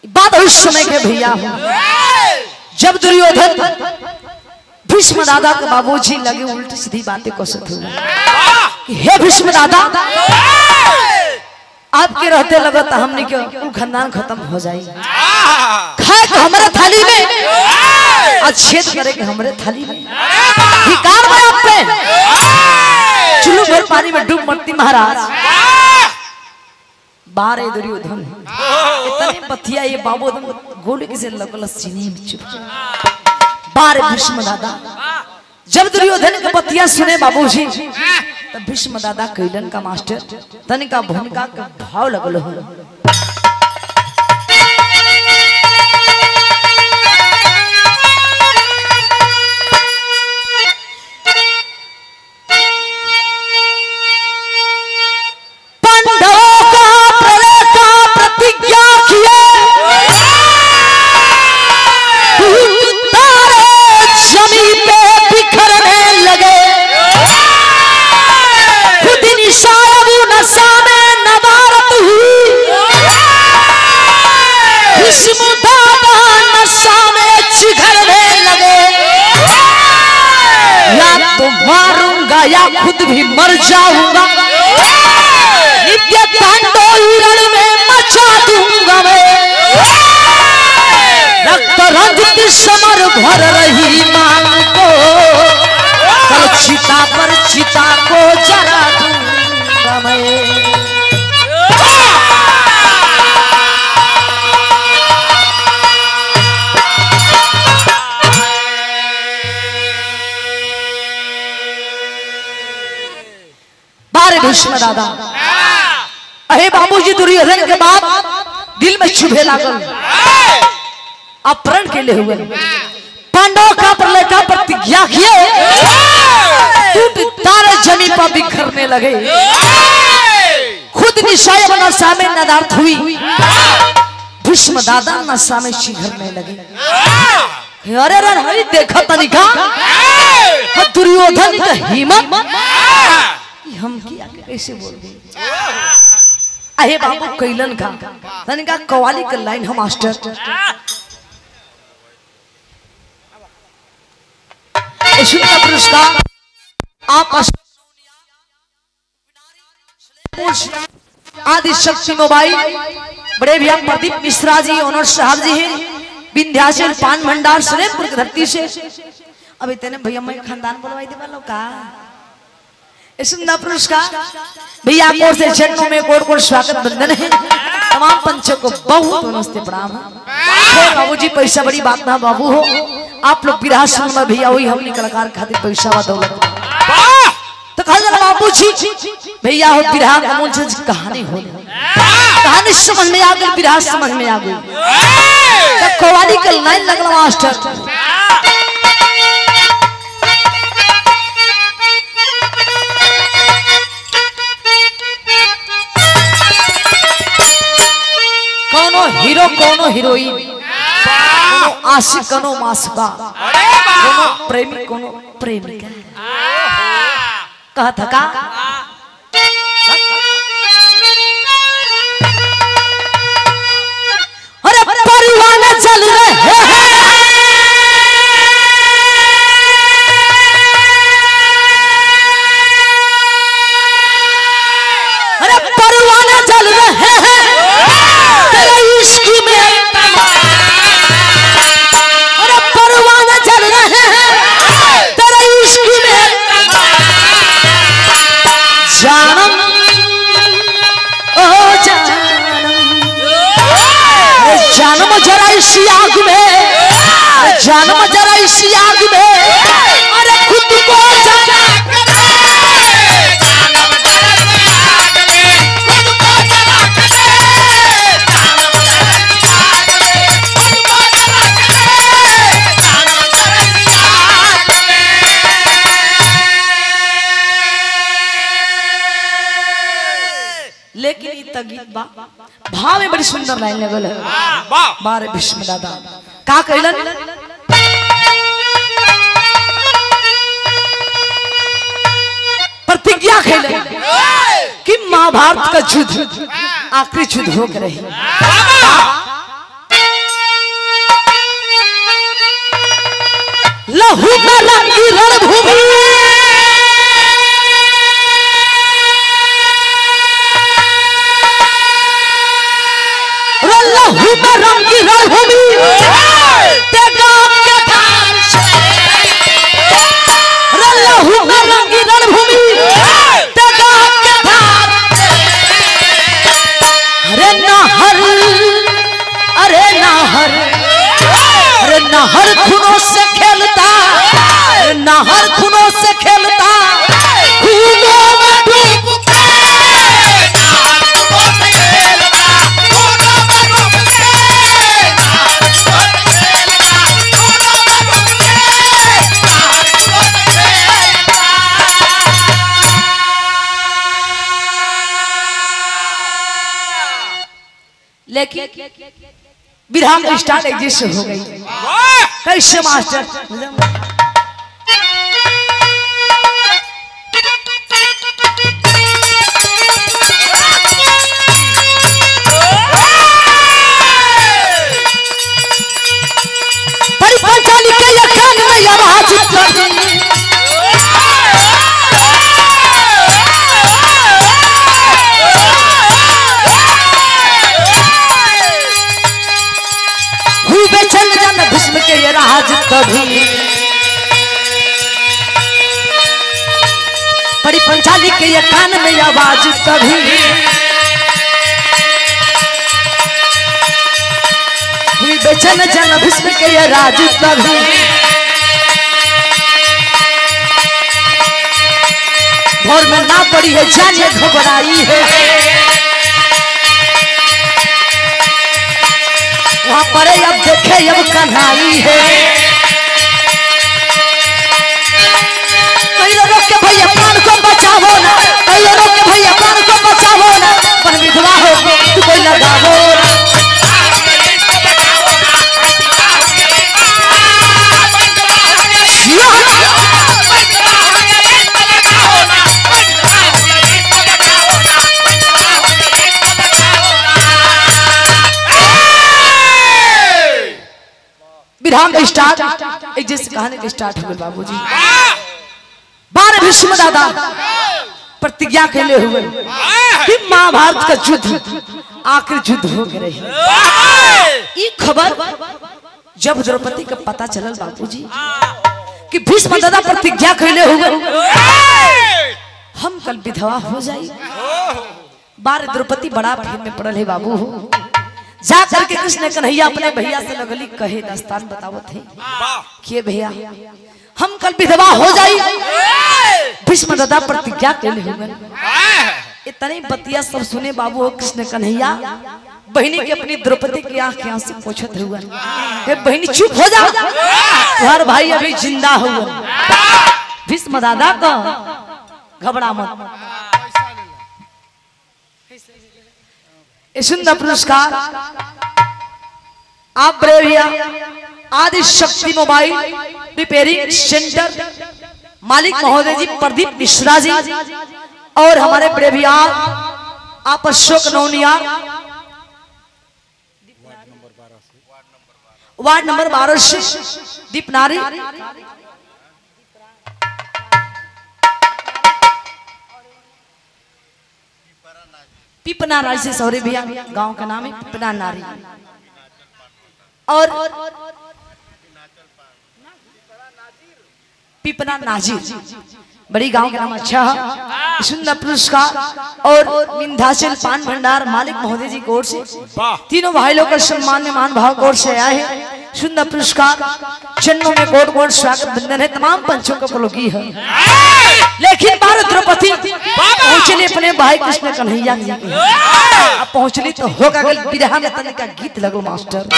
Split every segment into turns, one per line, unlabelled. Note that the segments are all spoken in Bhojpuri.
बात उस समय के भैया जब दुर्योधन भीष्म दादा के बाबूजी लगे उल्टी सीधी बातें कसत हुए कि हे भीष्म दादा आपके रहते लगता हमने क्यों कुल खानदान खत्म हो जाए खाए तो हमारे थाली में अच्छेद करे कि हमारे थाली में धिकार में आप पे चुल्लू भर पानी में डूब मरती महाराज बारे दुर्योधन इतनी बतिया ये बाबू गोली किसे लगल सीने में चुप बारे भीष्म दादा जब दुर्योधन के बतिया सुने बाबूजी तब भीष्म दादा कैलन का मास्टर तनिका भूमिका का भाव लगल हो या खुद भी मर जाऊंगा नित्य तांडव रण में मचा दूंगा मैं रक्त रंजित समर भर रही मांग को कल चिता पर चिता को जला दूंगा मैं भीष्म दादा अहे बाबूजी दुर्योधन के बाद दिल में चुभे लागल अपहरण के लिए हुए पांडवों का प्रलय का प्रतिज्ञा किए टूट तारे जमीन पर बिखरने लगे खुद निशाय नशा में नदार्थ हुई भीष्म दादा नशा में चिघरने लगे अरे अरे देखा तनिका दुर्योधन का हिम्मत हम किया कैसे बोल गए अहे बाबू कैलन का तनिका कवाली का लाइन हम मास्टर इसका पुरस्कार आप आदि शक्ति मोबाइल बड़े भैया प्रदीप मिश्रा जी ओनर साहब जी हैं विंध्याचल पान भंडार सुरेपुर की धरती से अभी तेने भैया मैं खानदान बोलवाई दे वालों का सुंदर पुरस्कार भैया कोर से चरणों में कोट स्वागत बंदन है तमाम पंचों को बहुत नमस्ते प्रणाम बाबूजी पैसा बड़ी बात ना बाबू हो आप लोग विरासत में भैया वही हमने कलाकार खातिर पैसा व दौलत तो कहा बाबूजी भैया हो विराह कमल से कहानी हो कहानी समझ में आ गई विराह समझ में आ गई तब कवाली का लाइन लगला मास्टर हीरो कोनो हीरोइन कोनो आशिक कोनो मासूका कोनो प्रेमी कोनो प्रेमिका कहा था का अरे परवाना चल रहे अरे परवाना चल रहे जानम जरा इसी आग में जानम जरा इसी आग में अरे खुद को जला जानम जरा इसी आग में खुद को जला जानम जरा इसी आग में खुद को जला जानम जरा इसी आग में लेकिन इतना गीत भाव में बड़ी सुंदर लाइन लगल है बारे भीष्म दादा का कहलन प्रतिज्ञा खेलन कि महाभारत का युद्ध आखिरी युद्ध हो रही लहू में रंगी रणभूमि लहू में रंगी रणभूमि लहू में रंगी रणभूमि अरे नाहर अरे नाहर अरे नाहर खूनों से खेलता नाहर खूनों से खेलता खूनों में डूब लेकिन विधा में स्टार्ट एग्जिस्ट हो गई कैसे मास्टर परिपंचाली के यकान में आवाज कर चल जाना भीष्म के ये राज कभी पड़ी पंचाली के ये कान में आवाज कभी हुई बेचैन जाना भीष्म के ये राज कभी भोर में ना पड़ी है जाने घबराई है वहां पर अब देखे अब कन्हाई है कई लोग के भैया प्राण को बचावो ना कई लोग के भैया प्राण को बचावो ना पर विधवा हो तू कोई लगावो ना विधान का स्टार्ट एक जैसे कहानी का स्टार्ट हो गया बाबूजी 12 भीष्म दादा प्रतिज्ञा कैले हुए कि महाभारत का युद्ध आखिरी युद्ध हो गए ये खबर जब द्रौपदी का पता चलल बाबूजी कि भीष्म दादा प्रतिज्ञा कैले हुए हम कल विधवा हो जाई 12 द्रौपदी बड़ा भीड़ में पड़ल है बाबू जा करके कृष्ण कन्हैया अपने भैया से लगली कहे दास्तान बतावत है कि भैया हम कल विधवा हो जाई भीष्म दादा प्रतिज्ञा कैले हुए इतने बतिया सब सुने बाबू हो कृष्ण कन्हैया बहनी के अपनी द्रौपदी की आंख के आंसू पोंछत हुआ हे बहनी चुप हो जा तुम्हारा भाई अभी जिंदा हुआ भीष्म दादा का घबरा मत सुंदर पुरस्कार आप बड़े भैया आदि शक्ति मोबाइल रिपेयरिंग सेंटर मालिक महोदय जी प्रदीप मिश्रा जी और हमारे बड़े भैया आप अशोक नौनिया वार्ड नंबर 12 से दीपनारी पिपना नारी से सौरे भैया गांव का नाम है पिपना नारी और पिपना नाजिर बड़ी गांव का नाम अच्छा है सुंदर पुरस्कार और विंध्याचल पान भंडार मालिक महोदय जी की ओर से तीनों भाई लोग का सम्मान में मान भाव की ओर से आए हैं सुंदर पुरस्कार चरणों में कोट कोट स्वागत बंधन है तमाम पंचों को पलोकी है लेकिन भारत द्रौपदी पहुंचले अपने भाई कृष्ण कन्हैया जी अब पहुंचली तो होगा गल विरहा में तनिक का गीत लगो मास्टर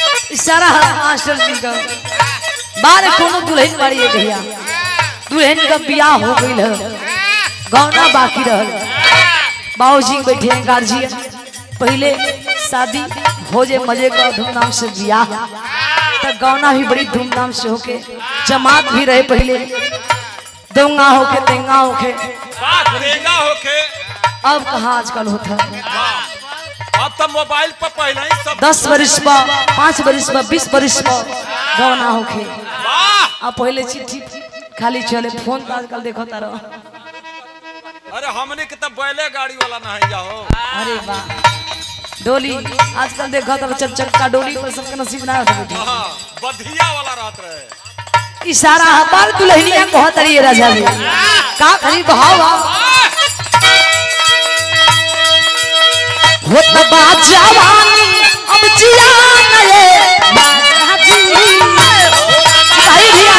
मास्टर जी का बारे कोनो दुल्हन बाड़ी है भैया दुल्हन का बियाह हो गई है गौना बाकी रहल बाबूजी बैठे हैं गार्जियन पहले शादी हो जाए मजे का धूमधाम से ब्याह तो गौना भी बड़ी धूमधाम से होके जमात भी रहे पहले दोंगा होके तेंगा होके अब कहाँ आजकल होता है।
अब तो मोबाइल पर पहले ही सब
10 वर्ष पर 5 वर्ष पर 20 वर्ष पर गौना होके अब पहले चिट्ठी खाली चले फोन तो आजकल देखो तारो।
अरे हमने के तब बैले गाड़ी वाला नहीं जाओ।
अरे वाह डोली आजकल देखो तो चक चक्का डोली पर सबके नसीब ना होता बेटी।
बधिया वाला रात रहे
इशारा हमार दुल्हनिया कहत रही है राजा जी का खरी बहावा हो तबा जवानी अब जिया नए राजा जी भाई भैया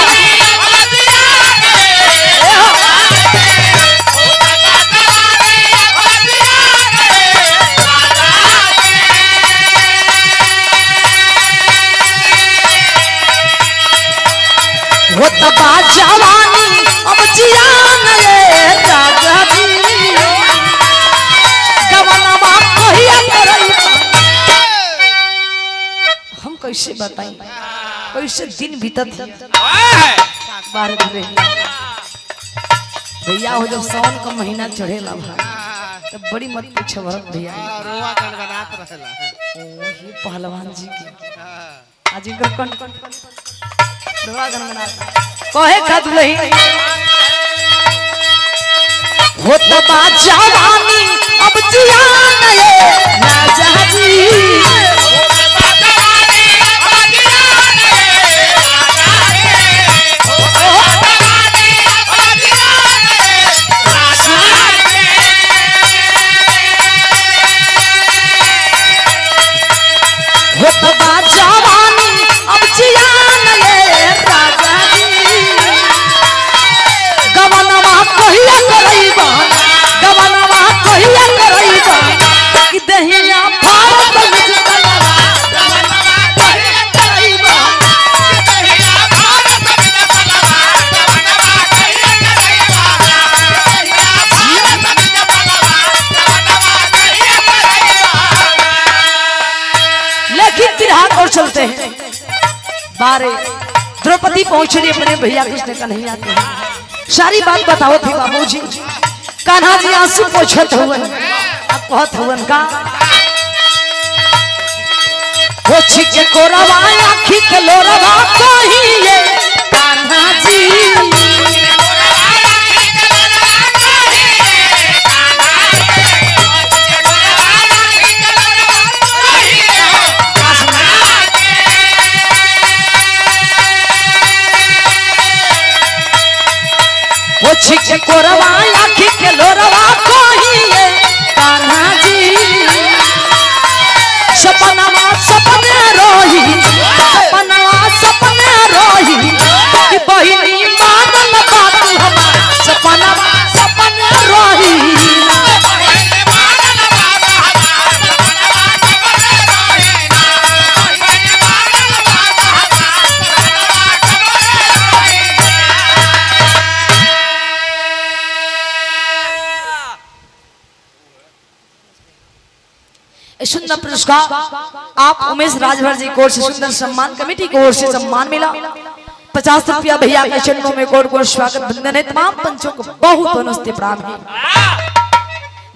हो तबा जवानी अब जिया नए राजा जी गवनमा कहिया करई हम कैसे बताएं कैसे दिन बीतत बाहर रहे भैया हो जब सावन का महीना चढ़ेला तो बड़ी मत पूछे भरत भैया
रोआ गनगनात रहेला
ये पहलवान जी के आज इनका कौन रोआ गनगनात कहे का दुल्ही हो तबा जवानी अब जिया नए राजा जी हो तबा जवानी अब जिया नए राजा जी गवनवा कहिया करईबा गवनवा कहिया करईबा कि दहिया भारत में तलवा गवनवा कहिया करईबा कि दहिया भारत में तलवा गवनवा कहिया करईबा दहिया भारत में तलवा गवनवा कहिया करईबा। लेकिन फिर हाथ और चलते हैं बारे द्रौपदी पहुंच रही अपने भैया कृष्ण का नहीं आते हैं सारी बात बताओ थे बाबूजी कान्हा जी आंसू पोछत हुए अब कहत हुवन का पोछ के कोरवा आँखी के लोरवा कहिए कान्हा जी पोछ के कोरवा आँखी के लोरवा कहिए कान्हा जी सपनवा सपने रोही सपनवा सपने रोही कि बहिनी मानल बात हमार सपनवा सपने रोही सुंदर पुरस्कार आप उमेश राजभर जी कोर से सुंदर सम्मान कमेटी की ओर से सम्मान मिला 50 रुपया भैया के चरणों में कोट कोट स्वागत वंदन है तमाम पंचों को बहुत नमस्ते प्रणाम है।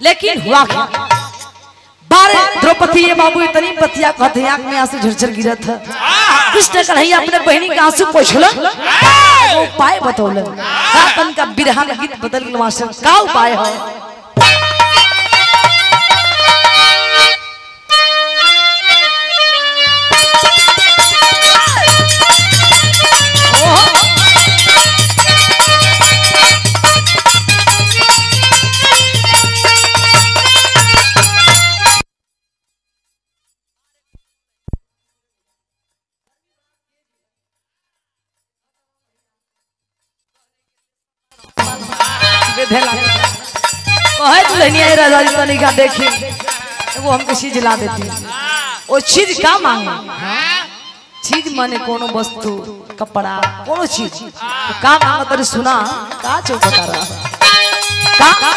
लेकिन हुआ क्या बारे द्रौपदी ये बाबू इतनी पतिया कहते आंख में आंसू झरझर गिरत है कृष्ण कन्हैया अपने बहनी के आंसू पोंछला वो उपाय बतौल अपन का बिरहा में गीत बदल के मास्टर का उपाय है। कहे दुल्हनिया राजा जी तनी का देखी वो हमको चीज ला देती वो चीज का मांगे चीज माने कोनो वस्तु कपड़ा कोनो चीज तो का मांगा तरी सुना का चो बता रहा का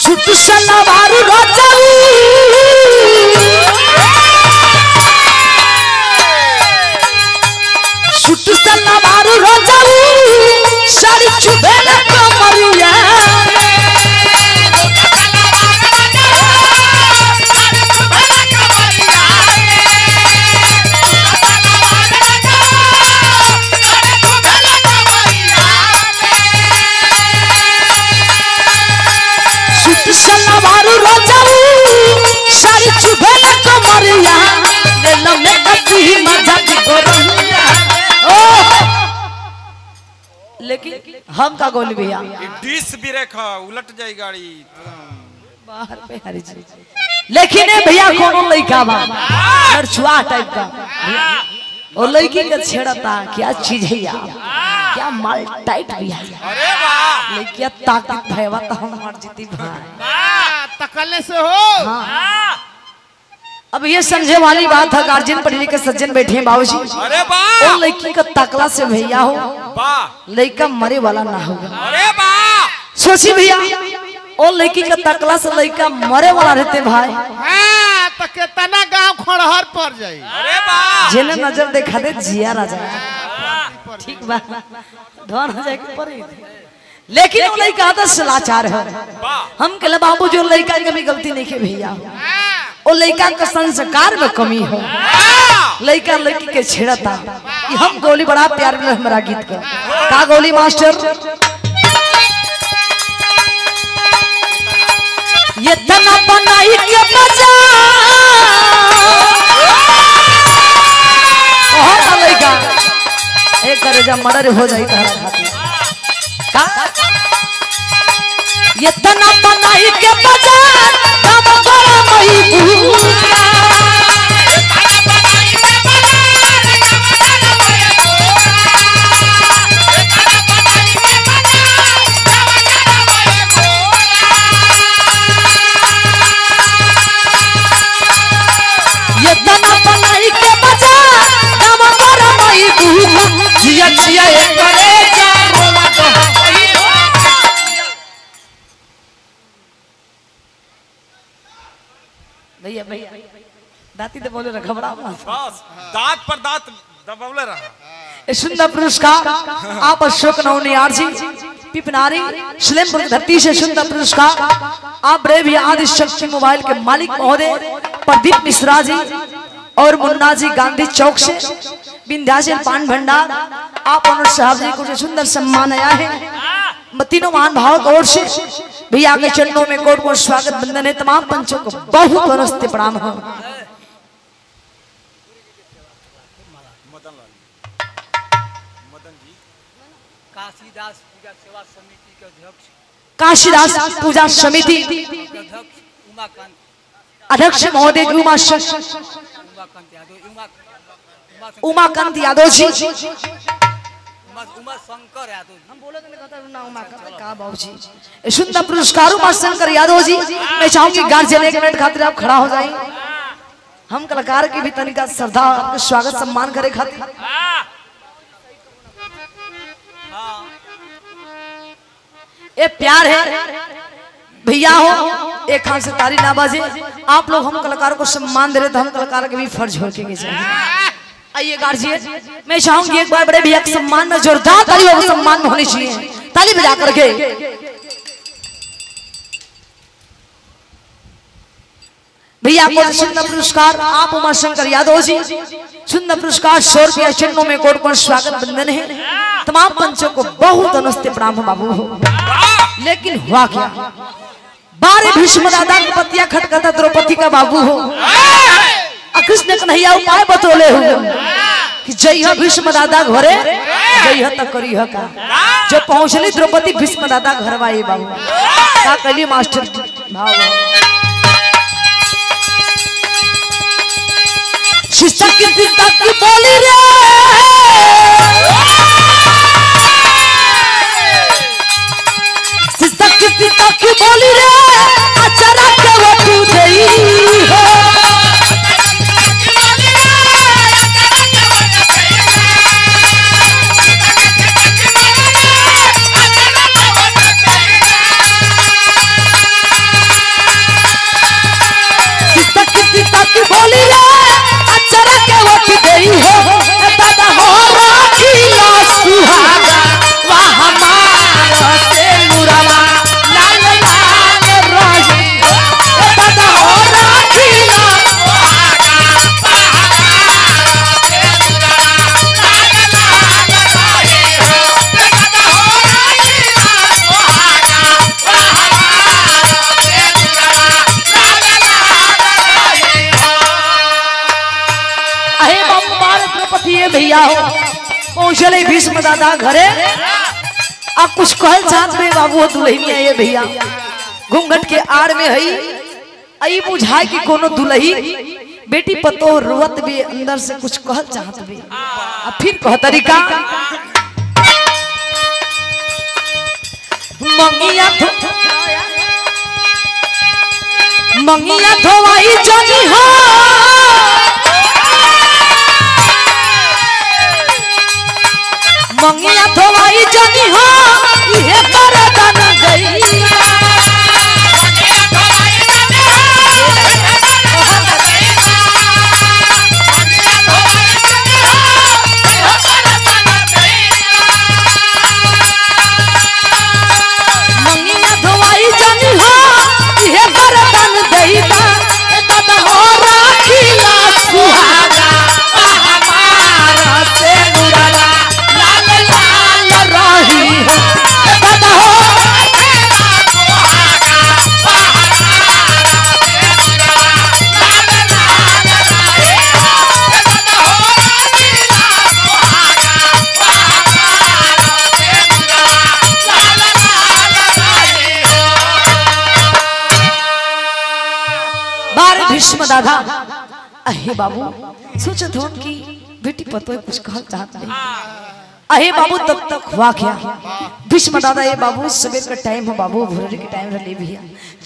छुट सलवार राजाऊ हम का गोली भैया
डिस भी रेखा उलट जाई गाड़ी
बाहर पे हरी जी लेकिन भैया कोनो लड़का बा लड़छुआ टाइप का और लड़की का छेड़ता क्या चीज है यार क्या माल टाइट भी है
अरे वाह
लड़किया ताकत भैया तो हम मर जीती भाई
तकल्ले से हो
हाँ। अब ये समझे वाली बात है गार्जियन पढ़ने के सज्जन बैठे हैं बाबूजी
अरे वाह
और लड़की का तकला से भैया हो
वाह
लड़का मरे वाला ना होगा
अरे वाह
सोची भैया और लड़की का तकला से लड़का मरे वाला रहते भाई
हाँ, तो कितना गांव खड़हर पड़ जाई
अरे वाह
जेने नजर देखा दे जिया राजा ठीक बा धन हो जाए के पड़ी लेकिन वो लड़का तो सलाचार है
वाह
हम कहले बाबू जो लड़का की कभी गलती नहीं के भैया वो लड़का का संस्कार में कमी हो लड़का लड़की के छेड़ता कि हम गोली बड़ा प्यार में हमारा गीत का गोली मास्टर ये तना बनाई के बजा ओह लड़का एक करे जब मर्डर हो जाई तारा खातिर का ये तना बनाई के बजा तब बड़ा मई ये तना बनाई के बजा तब बड़ा मई जिया जिया एक करे जा रोला तो भैया भैया दाती तो बोले घबरा
बस दांत पर दांत दबावले रहा
ये सुंदर पुरस्कार आप अशोक नवनियार जी पिपनारी सलेमपुर की धरती से सुंदर पुरस्कार आप ब्रेव आदि शक्ति मोबाइल के मालिक महोदय प्रदीप मिश्रा जी और मुन्ना जी गांधी चौक से विंध्याचल पान भंडार आप अनुर साहब जी को सुंदर सम्मान आया है तीनों महान भाव की ओर से भैया के चरणों में कोट कोट स्वागत बंदन है तमाम पंचों को बहुत नमस्ते प्रणाम हो
काशीदास पूजा सेवा समिति के अध्यक्ष
काशीदास पूजा समिति अध्यक्ष महोदय उमाकांत यादव जी
उमा शंकर यादव
हम बोले ना उमाकांत का बाबूजी सुंदर पुरस्कार उमा शंकर यादव जी मैं चाहूंगी गार्जियन एक मिनट खातिर आप खड़ा हो जाएं हम कलाकार की भी तनिका श्रद्धा स्वागत सम्मान करे खातिर ये प्यार है भैया हो एक हाथ से ताली ना बाजे आप लोग हम कलाकारों को सम्मान दे रहे तो हम कलाकार के भी फर्ज हो के चाहिए आइए गार्जियन मैं चाहूंगी एक बार बड़े भैया के सम्मान में जोरदार ताली हो सम्मान में होनी चाहिए ताली बजा करके भैया को सुंदर पुरस्कार आप उमा शंकर यादव जी सुंदर पुरस्कार 100 रुपया चिन्हों में कोट कोट स्वागत बंधन है तमाम पंचों को बहुत नमस्ते प्रणाम हो बाबू हो लेकिन हुआ क्या बारे भीष्म दादा की पतिया खटखटा द्रौपदी का बाबू हो कृष्ण कन्हैया उपाय बतौले हो कि जय भीष्म दादा घरे जय तक करी का जब पहुंचली द्रौपदी भीष्म दादा घर वाई बाबू का कली मास्टर भाव शिष्य की बोली रे शिष्य की बोली रे अचरा के वो तू देई हो शिष्य की बोली रे अचरा के वो तू देई हो दादा हो राखिला सुहागा वाह हमारा से मुरावा लाल लाल राजी दादा हो राखिला सुहागा वाह हमारा से मुरावा लाल लाल राजी दादा हो राखिला सुहागा वाह हमारा से मुरावा लाल लाल राजी अहे बम्बार द्रौपदी भैया हो पहुंचले भीष्म दादा घरे आप कुछ कहल चाहत में बाबू दुल्हनिया ये भैया घूंघट के आड़ में हई आई बुझाए कि कोनो दुल्ही बेटी पतो रोवत भी अंदर से कुछ कहल चाहत भी अब फिर कह तरीका मंगिया धोवाई जनी हो मंगिया धोवाई जनी हो ये बरदान गई भीष्म दादा अहे बाबू सोचत हो कि बेटी पतो कुछ कहल चाहत नहीं अहे बाबू तब तक हुआ क्या भीष्म दादा ये बाबू सवेर का टाइम हो बाबू भोरे के टाइम रहे भैया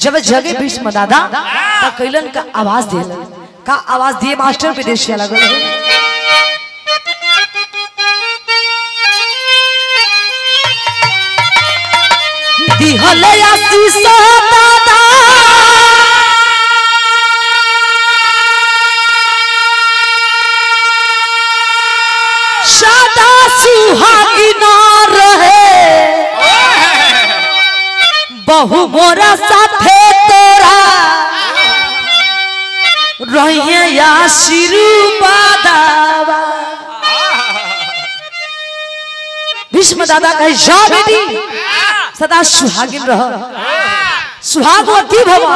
जब जगे भीष्म दादा त कैलन का आवाज देलन का आवाज दिए मास्टर विदेश लगल दिहले आशीष दादा सदा सुहागी ना रहे बहु मोरा साथे तोरा रहिए या आशीर्वादावा भीष्म दादा कहे जा बेटी सदा सुहागिन रह सुहागवती भवा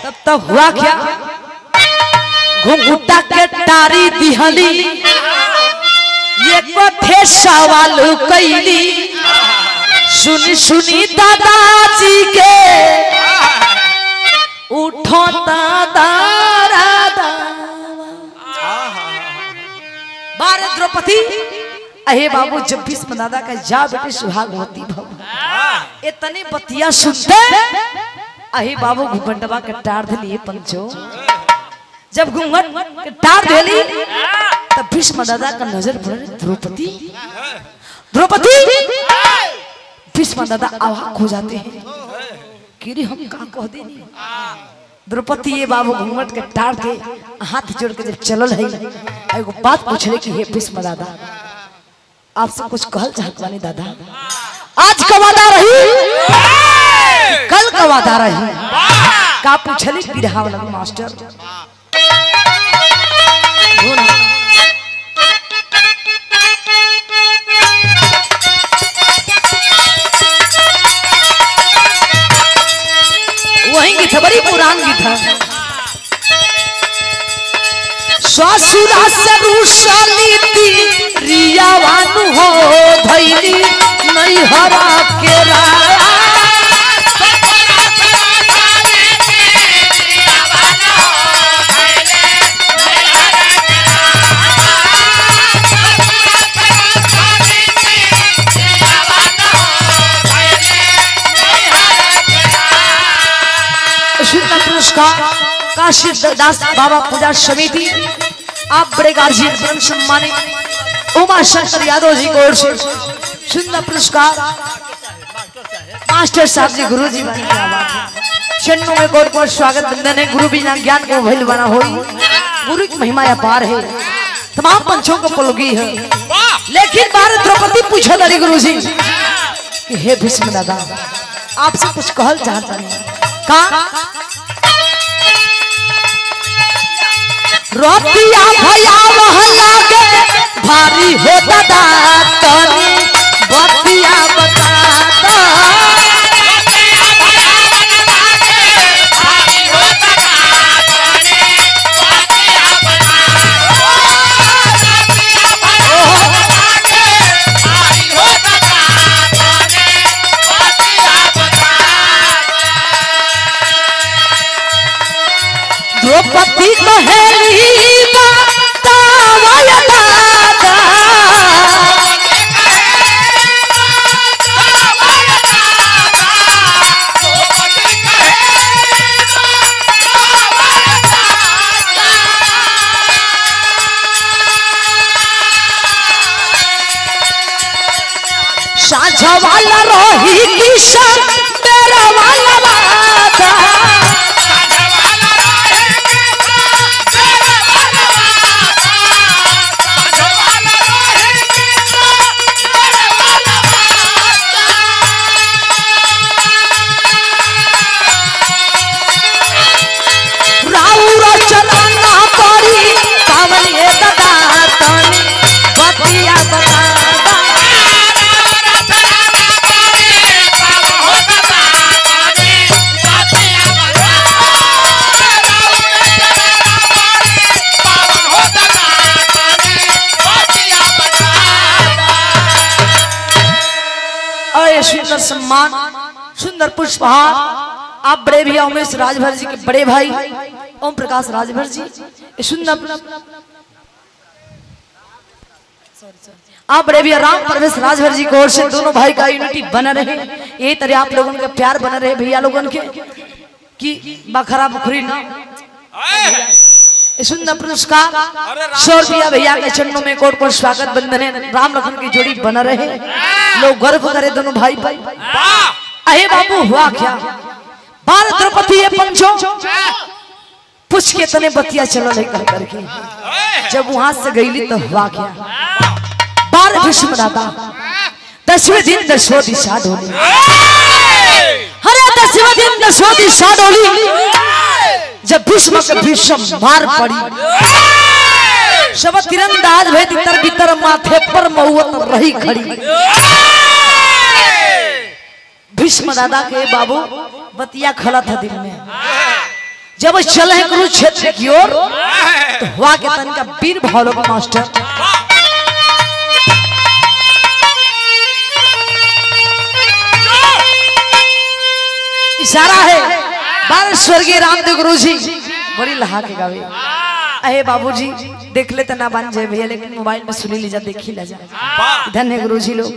तब तक हुआ क्या घुंघुटा के टारी दिहली ये कथे सवाल कैली सुनी सुनी दादाजी के उठो बार द्रौपदी अहे बाबू जब भीष्म दादा का जा बेटे सुहागवती भव इतनी बतिया सुनते अहे बाबू घुंघटवा के टार दिलिए पंचो जब घूंघट के टार दिली तब भीष्म दादा का नजर पड़े द्रौपदी द्रौपदी भीष्म दादा आवाक हो जाते हैं कि रे हम का कह देनी द्रौपदी ये बाबू घूंघट के टार के हाथ जोड़ के जब चलल है एगो बात पूछले कि हे भीष्म दादा आपसे कुछ कहल चाहत बानी दादा आज का वादा रही कल का वादा रही का पूछले बिरहा वाला मास्टर वही गीत बड़ी पुरान गीत है ससुरा से रूसली थी रियावानु हो भैली नहीं हरा के राया काशी दास बाबा पूजा समिति आप बड़े गार्जियन सम्मानित उमा शंकर यादव जी को ओर से सुंदर पुरस्कार मास्टर साहब जी गुरु जी चन्नों में कोट कोट स्वागत बंदन है गुरु बिना ज्ञान को भइल बना हो गुरु की महिमा अपार है तमाम पंचों को पलोगी है लेकिन भारत द्रौपदी पूछा दारी गुरु जी कि हे भीष्म दादा आपसे कुछ कहल चाहता नहीं का रोटिया भया महला के भारी हो दादा तनी बतिया बता दो द्रौपदी कहेली बतावल दादा साझा वाला रोही किशन तेरा वाला वादा राउरा चलाना पड़ी पावन ये दादा तनी बतिया बता सुंदर सम्मान सुंदर पुष्पहार आप बड़े भैया उमेश राजभर जी के बड़े भाई ओम प्रकाश राजभर जी सुंदर आप बड़े भैया राम परवेश राजभर जी की ओर से दोनों भाई का यूनिटी बना रहे यही तरह आप लोगों का प्यार बना रहे भैया लोगों के कि बखरा बुखरी ना सुंदर पुरस्कार 100 रुपया भैया के चरणों में कोट कोट स्वागत बंधन है राम लखन की जोड़ी बना रहे लोग गर्व करे दोनों भाई भाई अहे बाबू हुआ क्या बार द्रौपदी ये पंचो पूछ के तने बतिया चलो लेकर करके जब वहां से गईली तो हुआ क्या बार भीष्म दादा 10वें दिन 10 दिशा डोली अरे 10वें दिन 10 दिशा डोली जब भीष्म के भीष्म मार पड़ी सब तीरंदाज भे तितर बितर माथे पर महुअत रही खड़ी भीष्म दादा के बाबू बतिया खड़ा था दिल में जब चले कुरुक्षेत्र की ओर तो हुआ के तन का वीर भावलोक मास्टर इशारा है बार स्वर्गीय रामदेव गुरु जी बड़ी लहा के गावे अहे बाबूजी देख लेते ना बन जाए भैया लेकिन मोबाइल में सुनी लीजा देखी ला जाए धन्य गुरु जी लोग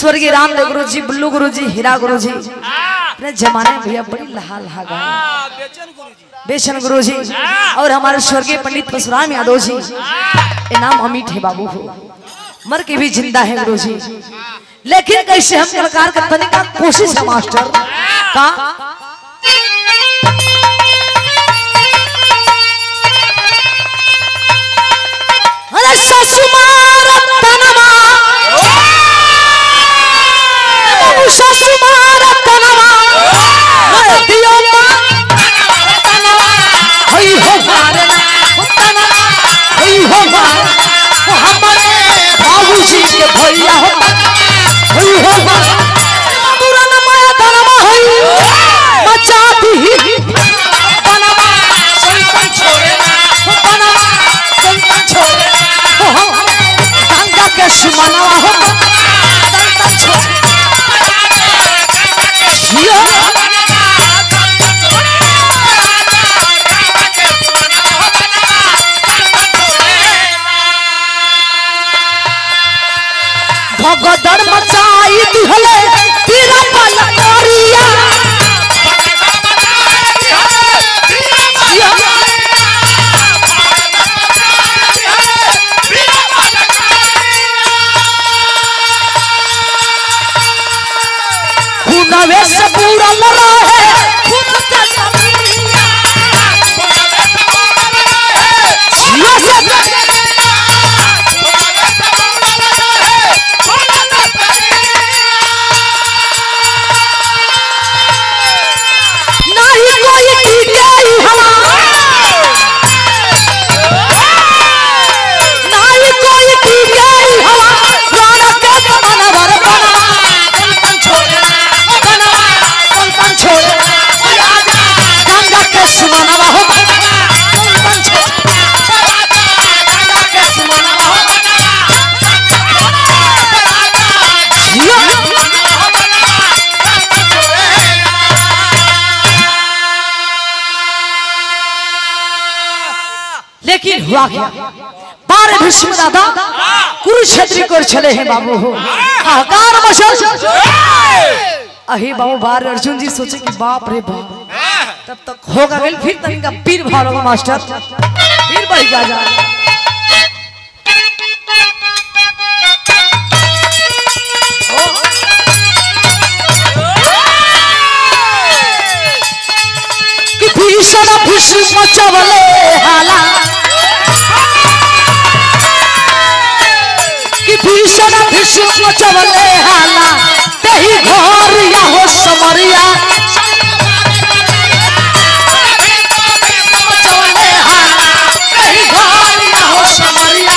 स्वर्गीय रामदेव गुरु जी बुल्लू गुरु जी हीरा गुरु जी अपने जमाने में भैया बड़ी लहा लहा गावे बेचन गुरु जी और हमारे स्वर्गीय पंडित परशुराम यादव जी ये नाम अमित है बाबू हो मर के भी जिंदा है गुरु जी लेकिन कैसे हम कलाकार करने का कोशिश है मास्टर का अरे ससुमार तनमा ससुमार तनमा दियो तनमा हई हो मारना तनमा हई हो मार हमारे बाबूजी के भैया हो हई हो मार पुराना माया तनमा हई मचा दी तनमा संतन छोड़े तनमा संतन छोड़े गंगा के सुमनवा हो संतन छोड़े भगदड़ मचाई दिहले तेरा पलकोरिया खुनवे से पूरा लड़ा है छोड़ हुआ क्या बार भीष्म दादा कुरुक्षेत्र को चले हैं बाबू हो हाहाकार मचल। अहे बाबू बार अर्जुन जी सोचे कि बाप रे बाप तब तक होगा गल फिर तनिका पीर भालोगा मास्टर फिर बढ़ जा कि भीषण भीष्म चवले हाला कि भीषण भीष्म चवले हाला तेही घर या हो समरिया चवले हाला तेही घर या हो समरिया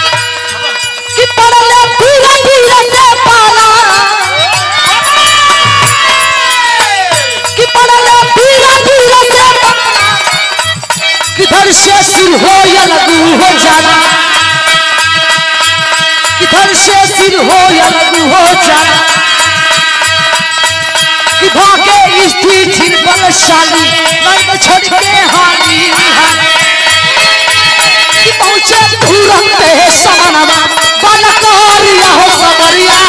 कि पड़ले धीरे धीरे से पाला कि पड़ले धीरे धीरे से पाला किधर से सिर हो या लघु हो जाना किधर से सिर हो या लघु हो जाना कि भागे स्थिर बलशाली मर्द छोड़ के हानि कि पहुंचे तुरंत समानवा बनकारिया हो समरिया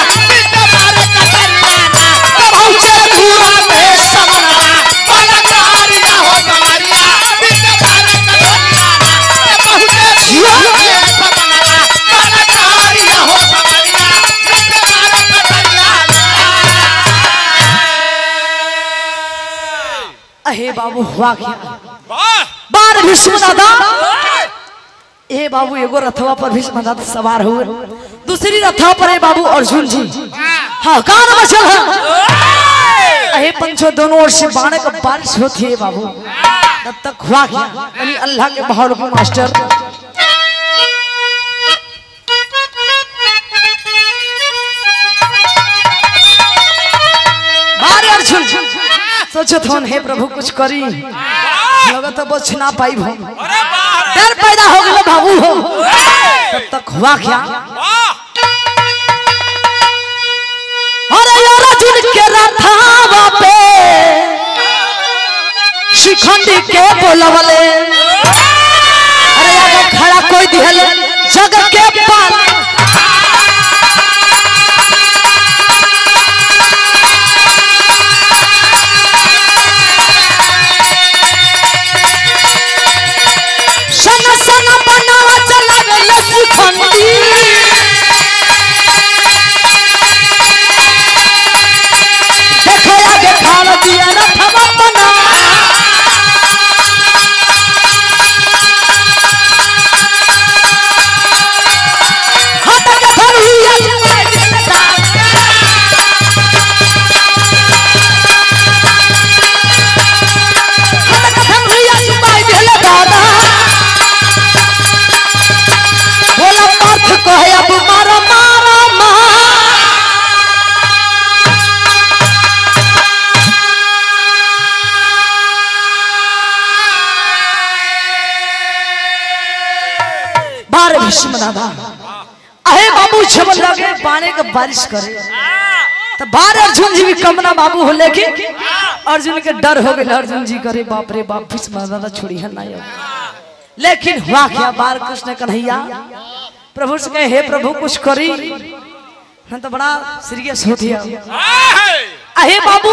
पहुंचे तुरंत समानवा बनकारिया हो समरिया अहे बाबू हुआ क्या बार भीष्म दादा ए बाबू एगो रथवा पर भीष्म दादा सवार हुए दूसरी रथवा पर है बाबू अर्जुन जी हाँ कान मचल है अहे पंचो दोनों ओर से बाण का बारिश होती है बाबू तब तक हुआ क्या यानी अल्लाह के बहार को मास्टर बारे अर्जुन सोचो थोन हे प्रभु कुछ करी लगा तो बच ना पाई भो डर पैदा हो गया बाबू हो तब तक हुआ क्या अरे अर्जुन के रथावा पे शिखंडी के बोलवले अरे आगे खड़ा कोई दिहल जग के पार भीष्म दादा अहे बाबू जब लगे बाणे का बारिश करे तो बार अर्जुन जी भी कमना बाबू हो लेकिन अर्जुन के डर हो गए अर्जुन जी करे बाप रे बाप भीष्म दादा छोड़ी है ना लेकिन हुआ क्या बार कृष्ण कन्हैया प्रभु से कहे हे प्रभु कुछ करी हम तो बड़ा सीरियस होती है अहे बाबू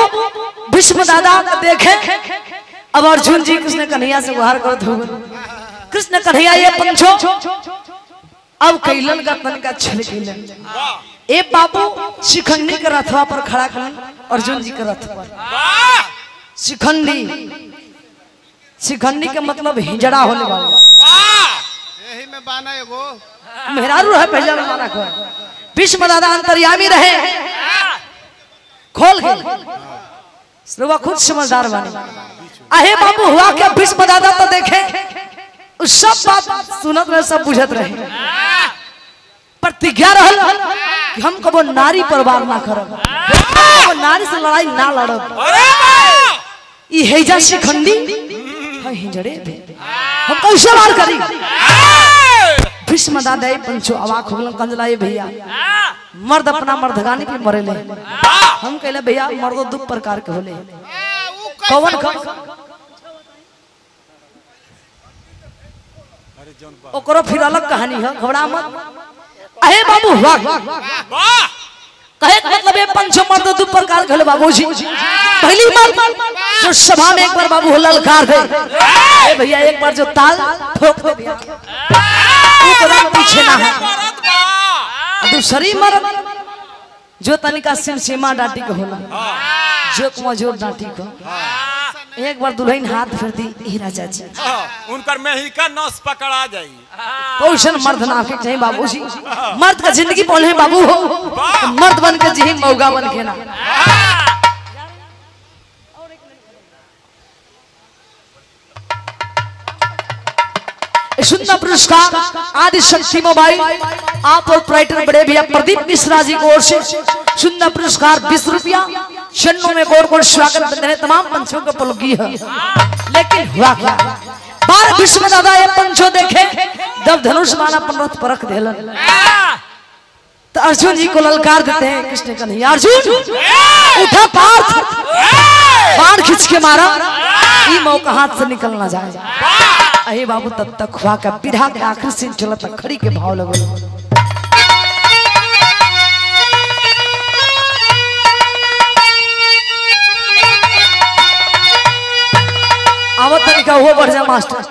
भीष्म दादा देखे अब अर्जुन जी कृष्ण कन्हैया से गुहार करते हुए कृष्ण कन्हैया ये पंचो अब कैलन का तन का छल कैलन ए बाबू शिखंडी के रथवा पर खड़ा करन अर्जुन जी के रथ पर शिखंडी शिखंडी के मतलब हिजड़ा होले बाबू
यही में बाना एगो
मेहरारू है पहले में माना को भीष्म दादा अंतर्यामी रहे खोल के सुबह खुद समझदार बने अहे बाबू हुआ क्या भीष्म दादा तो देखे उस सब बात सुनत रहे सब बुझत रहे प्रतिज्ञा रहल कि हम कबो नारी पर वार ना करब कबो नारी से लड़ाई ना लड़ब ई हेजा शिखंडी हिजड़े पे हम कैसे वार करी भीष्म दादा ये पंचो अवाक हो गलन कंजला ये भैया मर्द अपना मर्दगानी पे मरे ले हम कहले भैया मर्दो दो प्रकार के होले कौन ओकरो फिर अलग कहानी है घबरा मत अहे बाबू वाह कहे मतलब ये पंचो मर्द दो प्रकार के होले बाबूजी पहली बार जो सभा में एक बार बाबू ललकार दे ए भैया एक बार जो ताल ठोक दे भैया कदम पीछे ना है दूसरी मर्द जो तनिका सिम सीमा डाटी को होला जो मजोर डाटी को एक बार दुल्हन हाथ फेर दी ई राजा जी
उनकर में ही का नस पकड़ा जाई
पोषण मर्द ना के चाहिए बाबूजी मर्द का जिंदगी बोले बाबू हो मर्द बन के जी मौगा बन के ना सुंदर पुरस्कार आदि शक्ति मोबाइल आप और ऑपरेटर बड़े भैया प्रदीप मिश्रा जी की ओर से सुंदर पुरस्कार 20 रुपया चन्नों में गोर गोर स्वागत करते हैं तमाम पंचों को पलगी है लेकिन हुआ क्या बार भीष्म दादा ये पंचों देखे जब धनुष माना पर्वत परख देलन तो अर्जुन जी को ललकार देते हैं कृष्ण कन्हैया अर्जुन उठा पार्थ बाण खींच के मारा ये मौका हाथ से निकल ना जाए अहे बाबू तब तक हुआ का बिरहा के आखिरी सीन चला तक खड़ी के भाव लगो आवत तनिका वो बढ़ जा मास्टर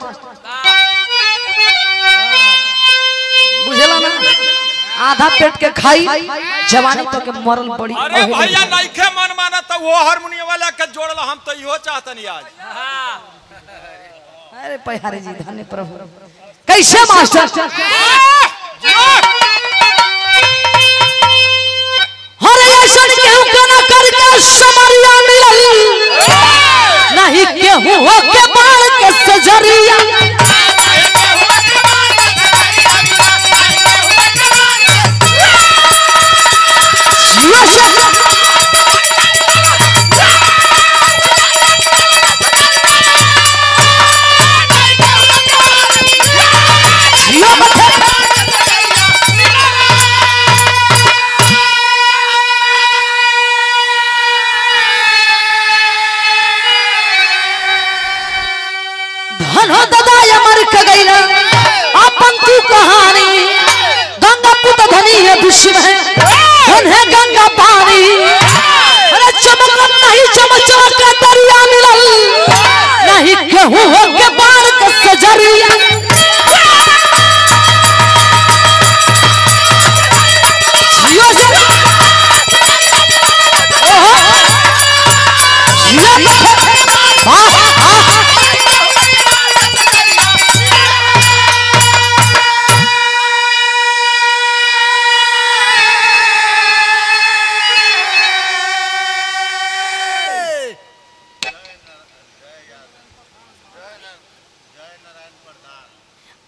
बुझला ना आधा पेट के खाई जवानी तो के मरल पड़ी
अरे भैया नइखे मन माना तो वो हारमोनियम वाला के जोड़ला हम तो इहो चाहतनी आज
अरे पहाड़ी जी धन्य प्रभु कैसे मास्टर हरे ऐसा केहू के न करके समरिया मिलल नहीं केहू हो के बाल के सजरिया कहानी गंगा पुत धनी है विश्व है उन्हें गंगा पानी अरे चमक नहीं चमचम का दरिया मिलल नहीं केहू हो के बाल के सजरिया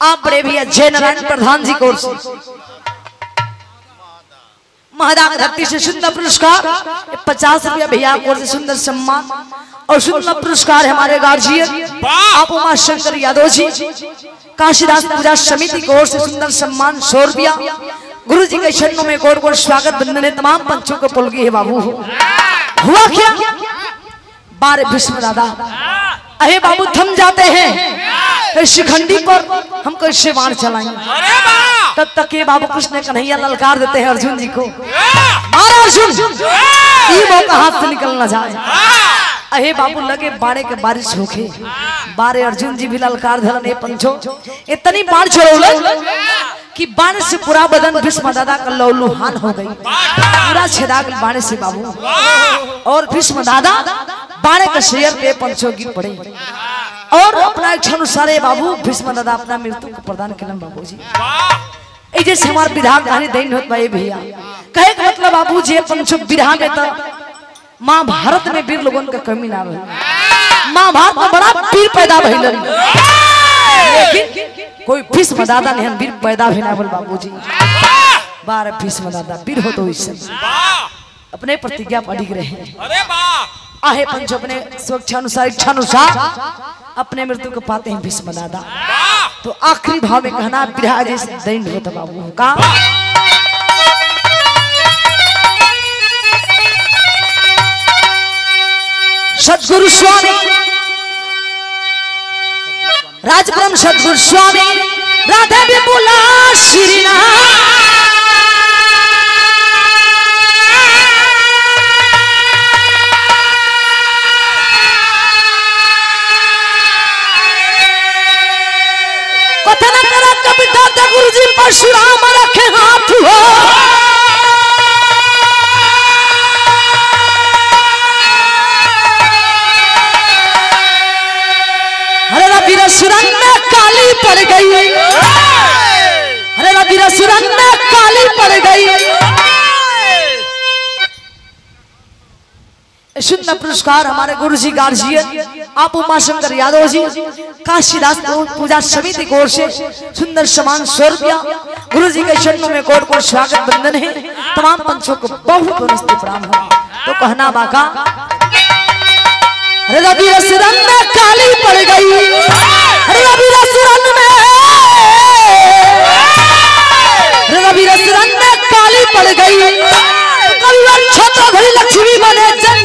आप बड़े भैया जय नारायण प्रधान जी को महादाग धरती से सुंदर पुरस्कार 50 रुपया भैया को से सुंदर सम्मान और सुंदर पुरस्कार हमारे गार्जियन आप उमा शंकर यादव जी काशीदास पूजा समिति की ओर से सुंदर सम्मान 100 रुपया गुरु जी के चरणों में गोर गोर स्वागत बंदने तमाम पंचों को पुलगी है बाबू हुआ क्या बारे भीष्म दादा अहे बाबू थम जाते हैं शिखंडी पर हम कैसे बाण चलाएंगे तब तक ये बाबू कृष्ण कन्हैया ललकार देते हैं अर्जुन जी को मारो अर्जुन ये मौका हाथ से निकल ना जाए अहे बाबू लगे बाड़े के बारिश होके बारे अर्जुन जी भी ललकार धरने पंचो इतनी बाण छोड़ो कि बाण से पूरा बदन भीष्म दादा का लौलुहान हो गई पूरा छेदा बाण से बाबू और भीष्म दादा बाणे के शेर पे पंचों गिर पड़े और अपना इच्छा अनुसार बाबू भीष्म दादा अपना मृत्यु को प्रदान किलन बाबू जी जैसे हमारे विधा कहानी दैन होत भाई भैया कहे का मतलब बाबू जी पंचों विधा में तो महाभारत में वीर लोगों का कमी ना रही महाभारत में बड़ा वीर पैदा भइल लेकिन कोई भीष्म दादा नहीं वीर पैदा भी ना बोल बाबू जी बार भीष्म दादा वीर हो तो इससे अपने प्रतिज्ञा पढ़ी रहे
अरे वाह
आहे पंच अपने स्वेच्छानुसार इच्छानुसार अपने मृत्यु को पाते हैं भीष्म दादा तो आखिरी भाव में कहना विरह जैसे दैन होता बाबू का सदगुरु स्वामी राजब्रह्म सदगुरु स्वामी राधे विपुला श्रीना कथन करा कविता गुरु जी परशुराम रखे हाथ हो सुरन में काली पड़ गई अरे रबीरा सुरन में काली पड़ गई सुंदर पुरस्कार हमारे गुरु जी गार्जियन आप उमाशंकर यादव जी काशीदास पूजा समिति की ओर से सुंदर सम्मान 100 रुपया गुरु जी के चरणों में कोट कोट स्वागत बंदन है तमाम पंचों को बहुत नमस्ते प्रणाम है तो कहना बाका अरे रबीरा सुरन में काली पड़ गई रबीरा सुरन में काली पड़ गई कभी अच्छा तो घड़ी लक्ष्मी बने जन